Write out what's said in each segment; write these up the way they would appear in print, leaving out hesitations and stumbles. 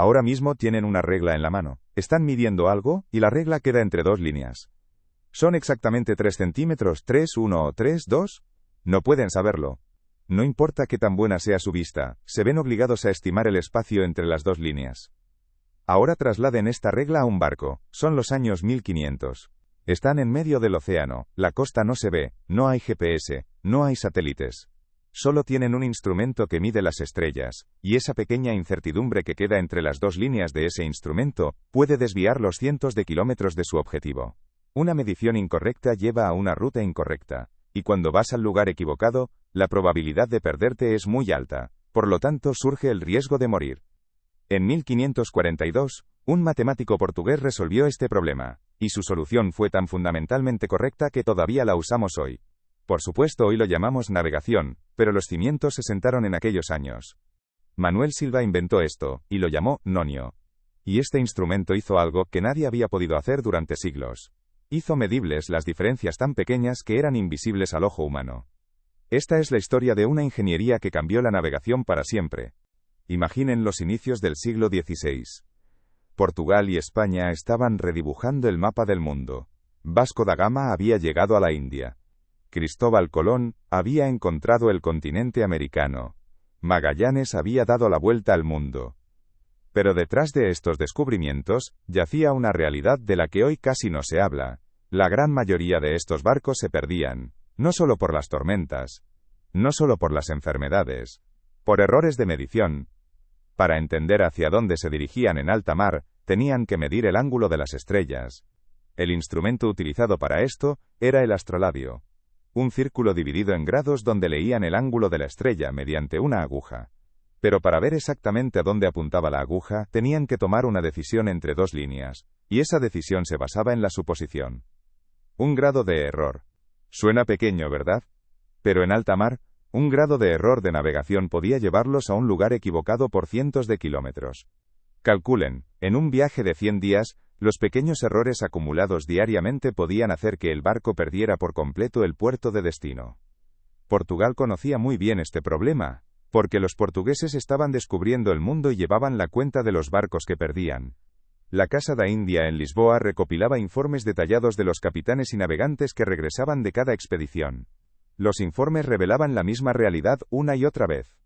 Ahora mismo tienen una regla en la mano. Están midiendo algo, y la regla queda entre dos líneas. ¿Son exactamente 3 centímetros, 3, 1 o 3, 2? No pueden saberlo. No importa qué tan buena sea su vista, se ven obligados a estimar el espacio entre las dos líneas. Ahora trasladen esta regla a un barco. Son los años 1500. Están en medio del océano, la costa no se ve, no hay GPS, no hay satélites. Solo tienen un instrumento que mide las estrellas, y esa pequeña incertidumbre que queda entre las dos líneas de ese instrumento puede desviar los cientos de kilómetros de su objetivo. Una medición incorrecta lleva a una ruta incorrecta, y cuando vas al lugar equivocado, la probabilidad de perderte es muy alta, por lo tanto surge el riesgo de morir. En 1542, un matemático portugués resolvió este problema, y su solución fue tan fundamentalmente correcta que todavía la usamos hoy. Por supuesto, hoy lo llamamos navegación, pero los cimientos se sentaron en aquellos años. Manuel Silva inventó esto, y lo llamó nonio. Y este instrumento hizo algo que nadie había podido hacer durante siglos. Hizo medibles las diferencias tan pequeñas que eran invisibles al ojo humano. Esta es la historia de una ingeniería que cambió la navegación para siempre. Imaginen los inicios del siglo XVI. Portugal y España estaban redibujando el mapa del mundo. Vasco da Gama había llegado a la India. Cristóbal Colón había encontrado el continente americano. Magallanes había dado la vuelta al mundo. Pero detrás de estos descubrimientos, yacía una realidad de la que hoy casi no se habla. La gran mayoría de estos barcos se perdían, no solo por las tormentas, no solo por las enfermedades, por errores de medición. Para entender hacia dónde se dirigían en alta mar, tenían que medir el ángulo de las estrellas. El instrumento utilizado para esto era el astrolabio. Un círculo dividido en grados donde leían el ángulo de la estrella mediante una aguja. Pero para ver exactamente a dónde apuntaba la aguja, tenían que tomar una decisión entre dos líneas, y esa decisión se basaba en la suposición. Un grado de error. Suena pequeño, ¿verdad? Pero en alta mar, un grado de error de navegación podía llevarlos a un lugar equivocado por cientos de kilómetros. Calculen, en un viaje de 100 días, los pequeños errores acumulados diariamente podían hacer que el barco perdiera por completo el puerto de destino. Portugal conocía muy bien este problema, porque los portugueses estaban descubriendo el mundo y llevaban la cuenta de los barcos que perdían. La Casa da India en Lisboa recopilaba informes detallados de los capitanes y navegantes que regresaban de cada expedición. Los informes revelaban la misma realidad una y otra vez.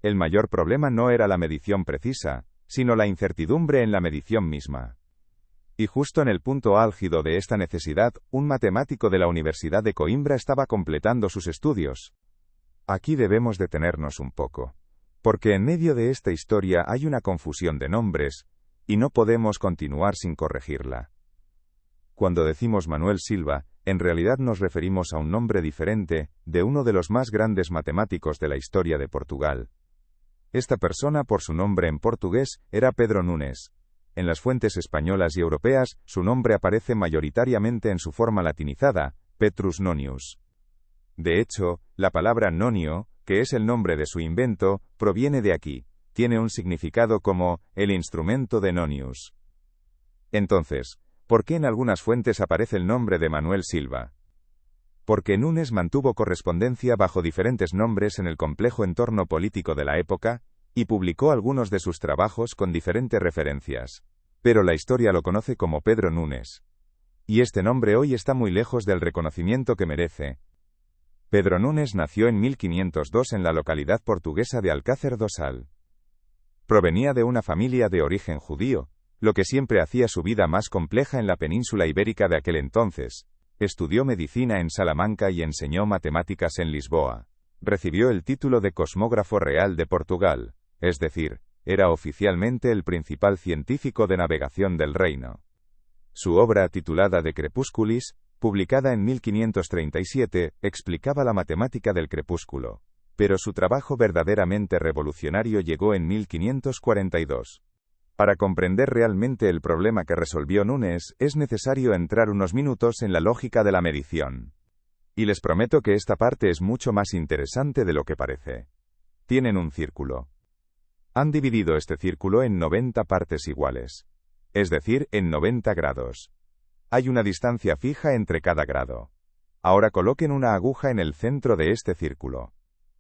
El mayor problema no era la medición precisa, sino la incertidumbre en la medición misma. Y justo en el punto álgido de esta necesidad, un matemático de la Universidad de Coimbra estaba completando sus estudios. Aquí debemos detenernos un poco, porque en medio de esta historia hay una confusión de nombres, y no podemos continuar sin corregirla. Cuando decimos Manuel Silva, en realidad nos referimos a un nombre diferente, de uno de los más grandes matemáticos de la historia de Portugal. Esta persona, por su nombre en portugués, era Pedro Nunes. En las fuentes españolas y europeas, su nombre aparece mayoritariamente en su forma latinizada, Petrus Nonius. De hecho, la palabra nonio, que es el nombre de su invento, proviene de aquí. Tiene un significado como, el instrumento de Nonius. Entonces, ¿por qué en algunas fuentes aparece el nombre de Manuel Silva? Porque Nunes mantuvo correspondencia bajo diferentes nombres en el complejo entorno político de la época, y publicó algunos de sus trabajos con diferentes referencias. Pero la historia lo conoce como Pedro Nunes. Y este nombre hoy está muy lejos del reconocimiento que merece. Pedro Nunes nació en 1502 en la localidad portuguesa de Alcácer do Sal. Provenía de una familia de origen judío, lo que siempre hacía su vida más compleja en la península ibérica de aquel entonces. Estudió medicina en Salamanca y enseñó matemáticas en Lisboa. Recibió el título de cosmógrafo real de Portugal, es decir, era oficialmente el principal científico de navegación del reino. Su obra titulada De Crepusculis, publicada en 1537, explicaba la matemática del crepúsculo. Pero su trabajo verdaderamente revolucionario llegó en 1542. Para comprender realmente el problema que resolvió Nunes, es necesario entrar unos minutos en la lógica de la medición. Y les prometo que esta parte es mucho más interesante de lo que parece. Tienen un círculo. Han dividido este círculo en 90 partes iguales. Es decir, en 90 grados. Hay una distancia fija entre cada grado. Ahora coloquen una aguja en el centro de este círculo.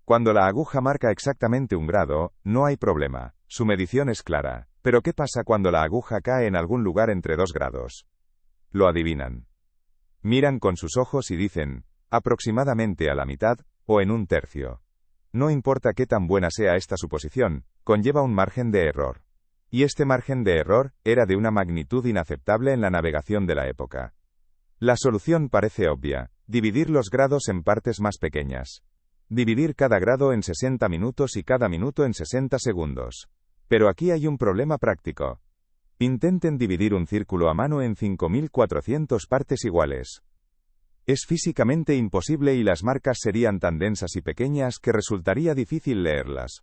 Cuando la aguja marca exactamente un grado, no hay problema, su medición es clara. Pero ¿qué pasa cuando la aguja cae en algún lugar entre 2 grados? Lo adivinan. Miran con sus ojos y dicen, aproximadamente a la mitad, o en 1/3. No importa qué tan buena sea esta suposición, conlleva un margen de error. Y este margen de error era de una magnitud inaceptable en la navegación de la época. La solución parece obvia: dividir los grados en partes más pequeñas. Dividir cada grado en 60 minutos y cada minuto en 60 segundos. Pero aquí hay un problema práctico. Intenten dividir un círculo a mano en 5400 partes iguales. Es físicamente imposible y las marcas serían tan densas y pequeñas que resultaría difícil leerlas.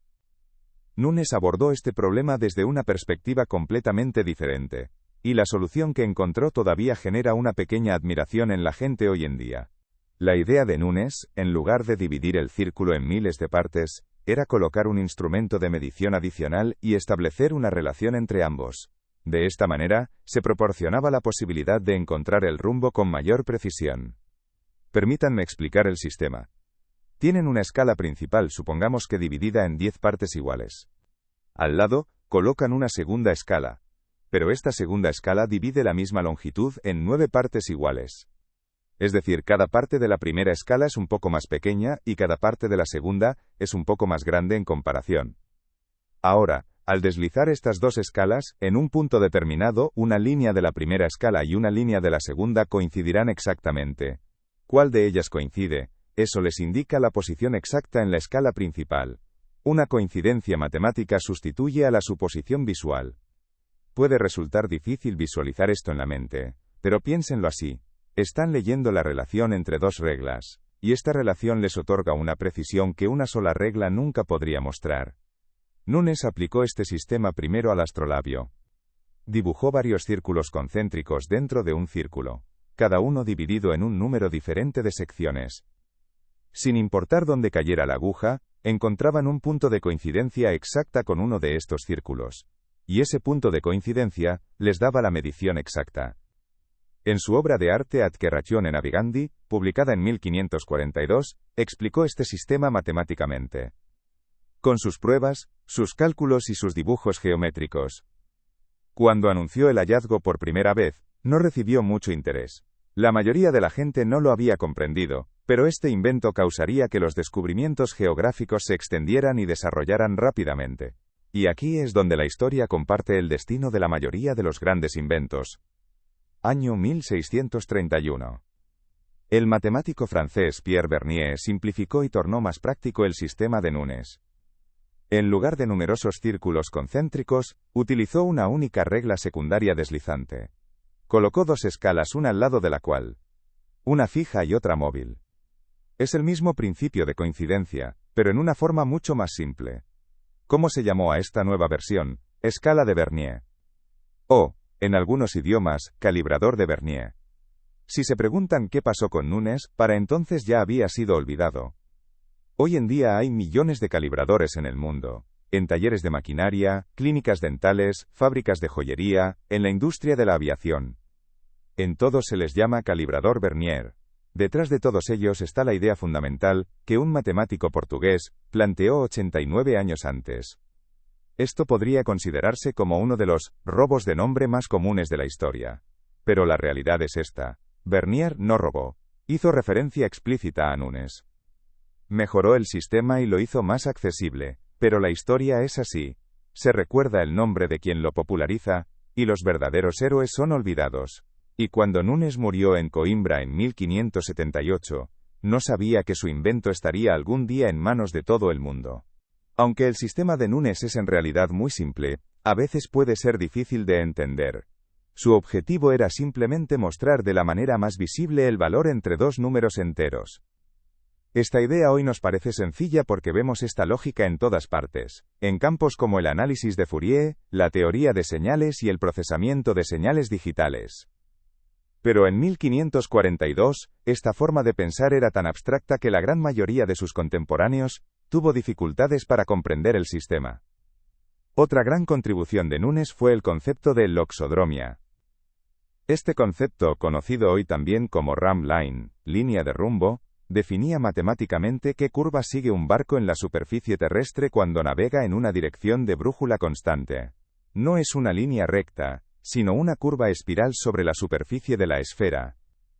Nunes abordó este problema desde una perspectiva completamente diferente, y la solución que encontró todavía genera una pequeña admiración en la gente hoy en día. La idea de Nunes, en lugar de dividir el círculo en miles de partes, era colocar un instrumento de medición adicional y establecer una relación entre ambos. De esta manera, se proporcionaba la posibilidad de encontrar el rumbo con mayor precisión. Permítanme explicar el sistema. Tienen una escala principal, supongamos que dividida en 10 partes iguales. Al lado, colocan una segunda escala, pero esta segunda escala divide la misma longitud en 9 partes iguales. Es decir, cada parte de la primera escala es un poco más pequeña y cada parte de la segunda es un poco más grande en comparación. Ahora, al deslizar estas dos escalas, en un punto determinado, una línea de la primera escala y una línea de la segunda coincidirán exactamente. ¿Cuál de ellas coincide? Eso les indica la posición exacta en la escala principal. Una coincidencia matemática sustituye a la suposición visual. Puede resultar difícil visualizar esto en la mente, pero piénsenlo así. Están leyendo la relación entre dos reglas, y esta relación les otorga una precisión que una sola regla nunca podría mostrar. Nunes aplicó este sistema primero al astrolabio. Dibujó varios círculos concéntricos dentro de un círculo, cada uno dividido en un número diferente de secciones. Sin importar dónde cayera la aguja, encontraban un punto de coincidencia exacta con uno de estos círculos, y ese punto de coincidencia les daba la medición exacta. En su obra de arte Ad che ragione navigandi, publicada en 1542, explicó este sistema matemáticamente. Con sus pruebas, sus cálculos y sus dibujos geométricos. Cuando anunció el hallazgo por primera vez, no recibió mucho interés. La mayoría de la gente no lo había comprendido, pero este invento causaría que los descubrimientos geográficos se extendieran y desarrollaran rápidamente. Y aquí es donde la historia comparte el destino de la mayoría de los grandes inventos. Año 1631. El matemático francés Pierre Bernier simplificó y tornó más práctico el sistema de Nunes. En lugar de numerosos círculos concéntricos, utilizó una única regla secundaria deslizante. Colocó dos escalas una al lado de la cual, una fija y otra móvil. Es el mismo principio de coincidencia, pero en una forma mucho más simple. ¿Cómo se llamó a esta nueva versión? Escala de Bernier. O, en algunos idiomas, calibrador de Bernier. Si se preguntan qué pasó con Nunes, para entonces ya había sido olvidado. Hoy en día hay millones de calibradores en el mundo, en talleres de maquinaria, clínicas dentales, fábricas de joyería, en la industria de la aviación. En todos se les llama calibrador Bernier. Detrás de todos ellos está la idea fundamental, que un matemático portugués planteó 89 años antes. Esto podría considerarse como uno de los robos de nombre más comunes de la historia. Pero la realidad es esta. Bernier no robó. Hizo referencia explícita a Nunes. Mejoró el sistema y lo hizo más accesible, pero la historia es así. Se recuerda el nombre de quien lo populariza, y los verdaderos héroes son olvidados. Y cuando Nunes murió en Coimbra en 1578, no sabía que su invento estaría algún día en manos de todo el mundo. Aunque el sistema de Nunes es en realidad muy simple, a veces puede ser difícil de entender. Su objetivo era simplemente mostrar de la manera más visible el valor entre dos números enteros. Esta idea hoy nos parece sencilla porque vemos esta lógica en todas partes, en campos como el análisis de Fourier, la teoría de señales y el procesamiento de señales digitales. Pero en 1542, esta forma de pensar era tan abstracta que la gran mayoría de sus contemporáneos tuvo dificultades para comprender el sistema. Otra gran contribución de Nunes fue el concepto de loxodromia. Este concepto, conocido hoy también como ram line, línea de rumbo, definía matemáticamente qué curva sigue un barco en la superficie terrestre cuando navega en una dirección de brújula constante. no es una línea recta, sino una curva espiral sobre la superficie de la esfera.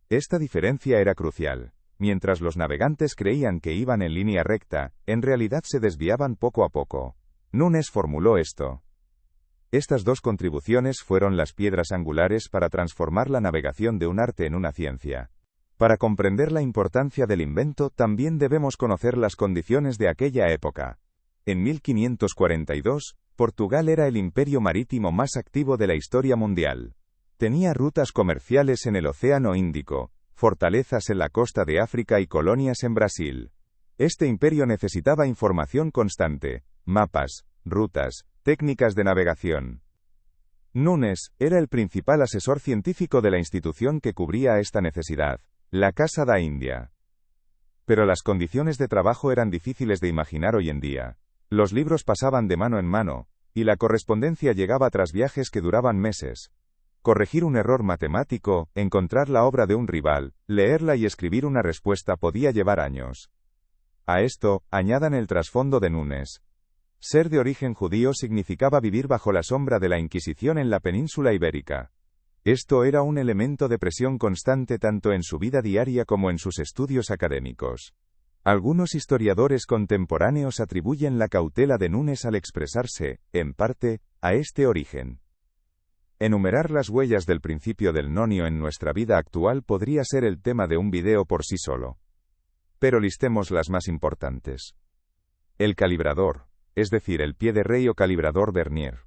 Esta diferencia era crucial. Mientras los navegantes creían que iban en línea recta, en realidad se desviaban poco a poco. Nunes formuló esto. Estas dos contribuciones fueron las piedras angulares para transformar la navegación de un arte en una ciencia. Para comprender la importancia del invento, también debemos conocer las condiciones de aquella época. En 1542, Portugal era el imperio marítimo más activo de la historia mundial. Tenía rutas comerciales en el Océano Índico, fortalezas en la costa de África y colonias en Brasil. Este imperio necesitaba información constante, mapas, rutas, técnicas de navegación. Nunes era el principal asesor científico de la institución que cubría esta necesidad, la Casa da Índia. Pero las condiciones de trabajo eran difíciles de imaginar hoy en día. Los libros pasaban de mano en mano, y la correspondencia llegaba tras viajes que duraban meses. Corregir un error matemático, encontrar la obra de un rival, leerla y escribir una respuesta podía llevar años. A esto, añadan el trasfondo de Nunes. Ser de origen judío significaba vivir bajo la sombra de la Inquisición en la península ibérica. Esto era un elemento de presión constante tanto en su vida diaria como en sus estudios académicos. Algunos historiadores contemporáneos atribuyen la cautela de Nunes al expresarse, en parte, a este origen. Enumerar las huellas del principio del nonio en nuestra vida actual podría ser el tema de un video por sí solo. Pero listemos las más importantes. El calibrador, es decir, el pie de rey o calibrador vernier.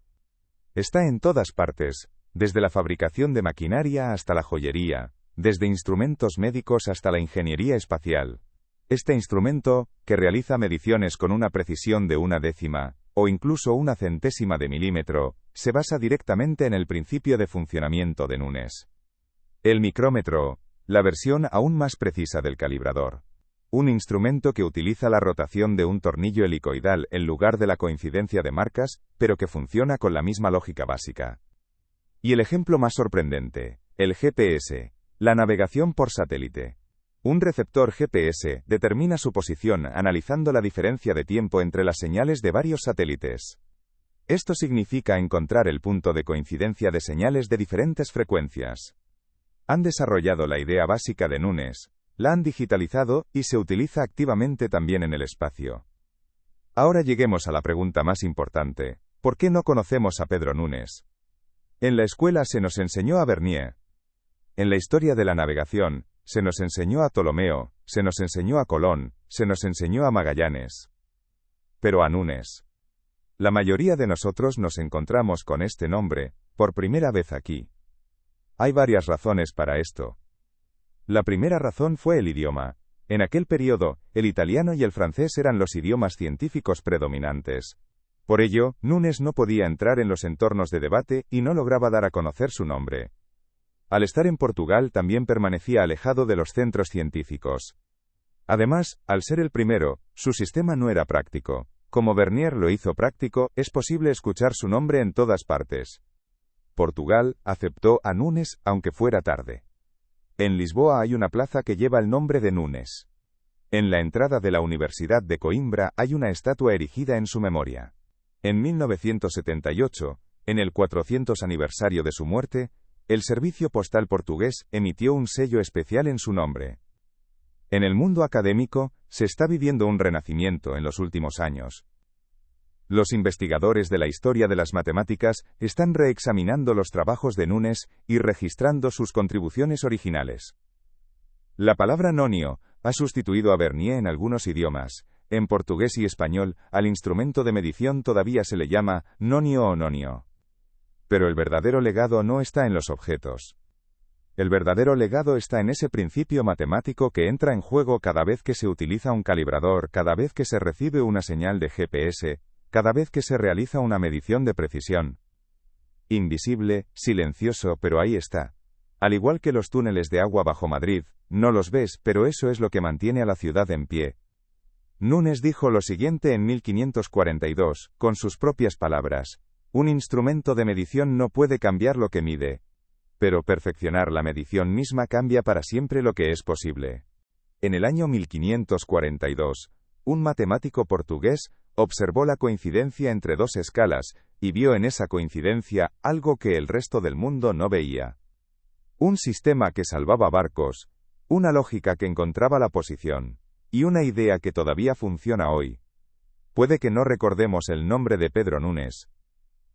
Está en todas partes, desde la fabricación de maquinaria hasta la joyería, desde instrumentos médicos hasta la ingeniería espacial. Este instrumento, que realiza mediciones con una precisión de una décima, o incluso una centésima de milímetro, se basa directamente en el principio de funcionamiento de Nunes. El micrómetro, la versión aún más precisa del calibrador. Un instrumento que utiliza la rotación de un tornillo helicoidal en lugar de la coincidencia de marcas, pero que funciona con la misma lógica básica. Y el ejemplo más sorprendente, el GPS, la navegación por satélite. Un receptor GPS determina su posición analizando la diferencia de tiempo entre las señales de varios satélites. Esto significa encontrar el punto de coincidencia de señales de diferentes frecuencias. Han desarrollado la idea básica de Nunes, la han digitalizado y se utiliza activamente también en el espacio. Ahora lleguemos a la pregunta más importante: ¿por qué no conocemos a Pedro Nunes? En la escuela se nos enseñó a Vernier. En la historia de la navegación, se nos enseñó a Ptolomeo, se nos enseñó a Colón, se nos enseñó a Magallanes. Pero a Nunes. La mayoría de nosotros nos encontramos con este nombre, por primera vez aquí. Hay varias razones para esto. La primera razón fue el idioma. En aquel periodo, el italiano y el francés eran los idiomas científicos predominantes. Por ello, Nunes no podía entrar en los entornos de debate y no lograba dar a conocer su nombre. Al estar en Portugal también permanecía alejado de los centros científicos. Además, al ser el primero, su sistema no era práctico. Como Vernier lo hizo práctico, es posible escuchar su nombre en todas partes. Portugal aceptó a Nunes, aunque fuera tarde. En Lisboa hay una plaza que lleva el nombre de Nunes. En la entrada de la Universidad de Coimbra hay una estatua erigida en su memoria. En 1978, en el 400 aniversario de su muerte, el Servicio Postal Portugués emitió un sello especial en su nombre. En el mundo académico, se está viviendo un renacimiento en los últimos años. Los investigadores de la historia de las matemáticas están reexaminando los trabajos de Nunes y registrando sus contribuciones originales. La palabra nonio ha sustituido a Vernier en algunos idiomas. En portugués y español, al instrumento de medición todavía se le llama nonio o nonio. Pero el verdadero legado no está en los objetos. El verdadero legado está en ese principio matemático que entra en juego cada vez que se utiliza un calibrador, cada vez que se recibe una señal de GPS, cada vez que se realiza una medición de precisión. Invisible, silencioso, pero ahí está. Al igual que los túneles de agua bajo Madrid, no los ves, pero eso es lo que mantiene a la ciudad en pie. Nunes dijo lo siguiente en 1542, con sus propias palabras: un instrumento de medición no puede cambiar lo que mide, pero perfeccionar la medición misma cambia para siempre lo que es posible. En el año 1542, un matemático portugués observó la coincidencia entre dos escalas, y vio en esa coincidencia algo que el resto del mundo no veía. Un sistema que salvaba barcos, una lógica que encontraba la posición, y una idea que todavía funciona hoy. Puede que no recordemos el nombre de Pedro Nunes,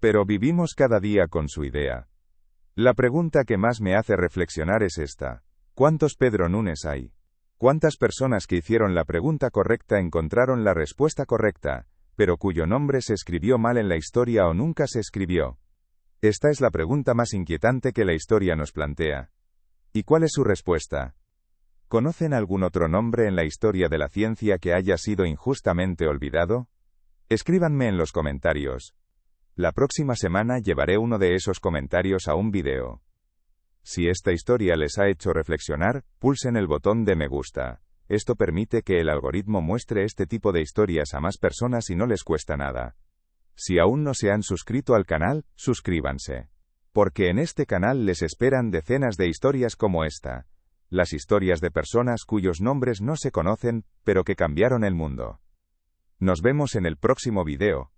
pero vivimos cada día con su idea. La pregunta que más me hace reflexionar es esta: ¿cuántos Pedro Nunes hay? ¿Cuántas personas que hicieron la pregunta correcta encontraron la respuesta correcta, pero cuyo nombre se escribió mal en la historia o nunca se escribió? Esta es la pregunta más inquietante que la historia nos plantea. ¿Y cuál es su respuesta? ¿Conocen algún otro nombre en la historia de la ciencia que haya sido injustamente olvidado? Escríbanme en los comentarios. La próxima semana llevaré uno de esos comentarios a un video. Si esta historia les ha hecho reflexionar, pulsen el botón de me gusta. Esto permite que el algoritmo muestre este tipo de historias a más personas y no les cuesta nada. Si aún no se han suscrito al canal, suscríbanse. Porque en este canal les esperan decenas de historias como esta. Las historias de personas cuyos nombres no se conocen, pero que cambiaron el mundo. Nos vemos en el próximo video.